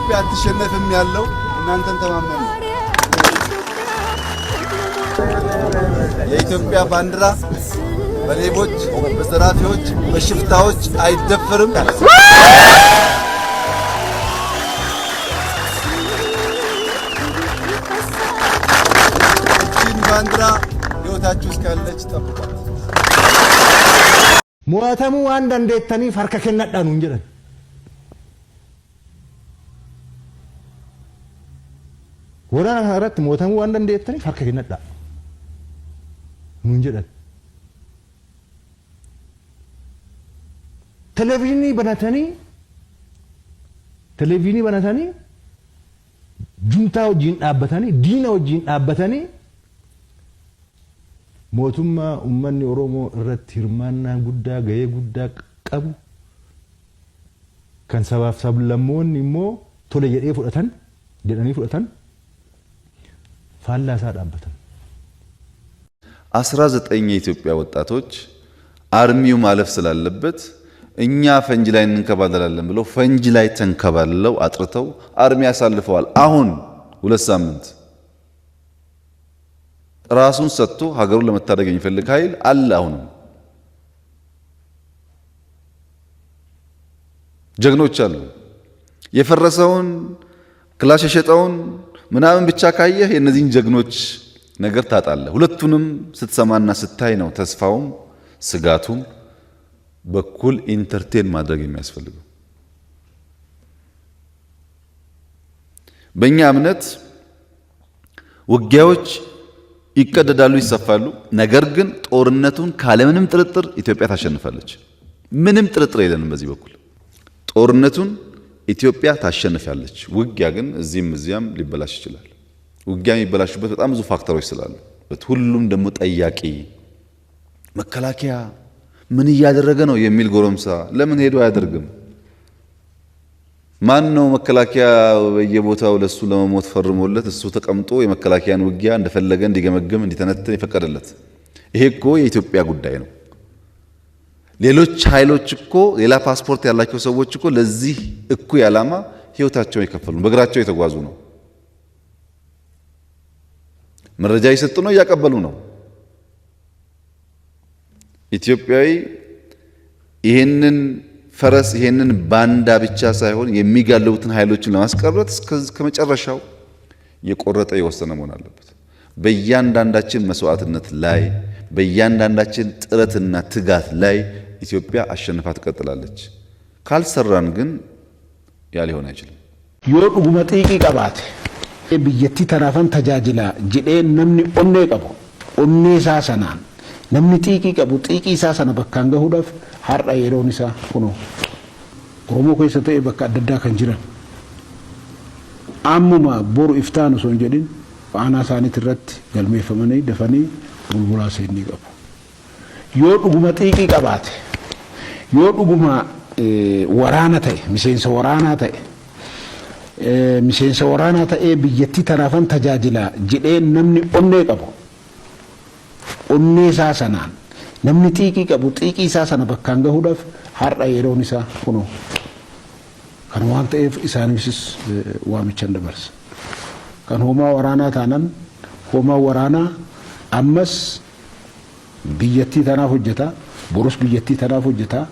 ኢትዮጵያ አትሸነፍም ያለው እናንተን ተማመኑ። የኢትዮጵያ ባንዲራ በሌቦች፣ በዘራፊዎች፣ በሽፍታዎች አይደፈርም። ባንዲራ ሕይወታችሁ እስካለች ጠብቋት። ሞተሙ አንድ እንዴተኒ ፈርከ ከነዳኑ እንጀራን ወራ አራት ሞተሙ አንድ እንዴተኒ ፈርከ ከነዳ እንጀራን ቴሌቪዥኒ በናተኒ ጁንታ ወጂን ዳበተኒ ዲና ወጂን ዳበተኒ ሞቱማ ኡመኒ ኦሮሞ እረት hirmaanna guddaa ga'ee guddaa qabu kan sabaaf sablammoonni immoo tole jedhanii fudhatan faallaasaa dhaabbatan 19 የኢትዮጵያ ወጣቶች አርሚው ማለፍ ስላለበት እኛ ፈንጅ ላይ እንከባለላለን ብለው ፈንጅ ላይ ተንከባለለው አጥርተው አርሚ ያሳልፈዋል። አሁን 2 ሳምንት ራሱን ሰጥቶ ሀገሩን ለመታደግ የሚፈልግ ኃይል አለ። አሁን ጀግኖች አሉ። የፈረሰውን ክላሽ የሸጠውን ምናምን ብቻ ካየህ የነዚህን ጀግኖች ነገር ታጣለህ። ሁለቱንም ስትሰማና ስታይ ነው ተስፋውም ስጋቱም በኩል ኢንተርቴን ማድረግ የሚያስፈልገው። በእኛ እምነት ውጊያዎች ይቀደዳሉ፣ ይሰፋሉ። ነገር ግን ጦርነቱን ካለምንም ጥርጥር ኢትዮጵያ ታሸንፋለች። ምንም ጥርጥር የለንም በዚህ በኩል ጦርነቱን ኢትዮጵያ ታሸንፋለች። ውጊያ ግን እዚህም እዚያም ሊበላሽ ይችላል። ውጊያ የሚበላሽበት በጣም ብዙ ፋክተሮች ስላሉ ሁሉም ደግሞ ጠያቂ መከላከያ ምን እያደረገ ነው የሚል ጎረምሳ ለምን ሄዶ አያደርግም? ማን ነው መከላከያ በየቦታው ለሱ ለመሞት ፈርሞለት እሱ ተቀምጦ የመከላከያን ውጊያ እንደፈለገ እንዲገመግም እንዲተነተን ይፈቀደለት? ይሄ እኮ የኢትዮጵያ ጉዳይ ነው። ሌሎች ኃይሎች እኮ ሌላ ፓስፖርት ያላቸው ሰዎች እኮ ለዚህ እኩይ ዓላማ ህይወታቸውን የከፈሉ በእግራቸው የተጓዙ ነው። መረጃ ይሰጡ ነው፣ ያቀበሉ ነው። ኢትዮጵያዊ ይሄንን ፈረስ ይሄንን ባንዳ ብቻ ሳይሆን የሚጋለቡትን ኃይሎችን ለማስቀረት ከመጨረሻው የቆረጠ የወሰነ መሆን አለበት። በእያንዳንዳችን መስዋዕትነት ላይ በእያንዳንዳችን ጥረትና ትጋት ላይ ኢትዮጵያ አሸንፋ ትቀጥላለች። ካልሰራን ግን ያ ሊሆን አይችልም። ዮዱጉመ ጢቂ ቀባት ብየቲ ተራፈን ተጃጅላ ጅዴ ነምኒ ኦኔ ቀቡ ኦኔ ሳሰናን ነምኒ ጢቂ ቀቡ ጢቂ ሳሰነ በካን ገሁዳፍ har'a yeroon isaa kuno Oromoo keessa ta'e bakka adda addaa kan jiran ammuma boru iftaanu son jedhin aanaa isaaniitti irratti galmeeffamanii dafanii bulbulaa seenii qabu. Yoo dhuguma xiiqii qabaate yoo dhuguma waraana ta'e miseensa waraanaa ta'e biyyattii tanaafan tajaajila jedhee namni onnee qabu onnee isaa sanaan namni xiiqii qabu xiiqii isaa sana bakkaan gahuudhaaf har'a yeroon isaa kuno kan waan ta'eef isaaniifis waamichan dabarsa. Kan hoomaa waraanaa taanan hoomaa waraanaa ammas biyyattii tanaaf hojjeta borus biyyattii tanaaf hojjeta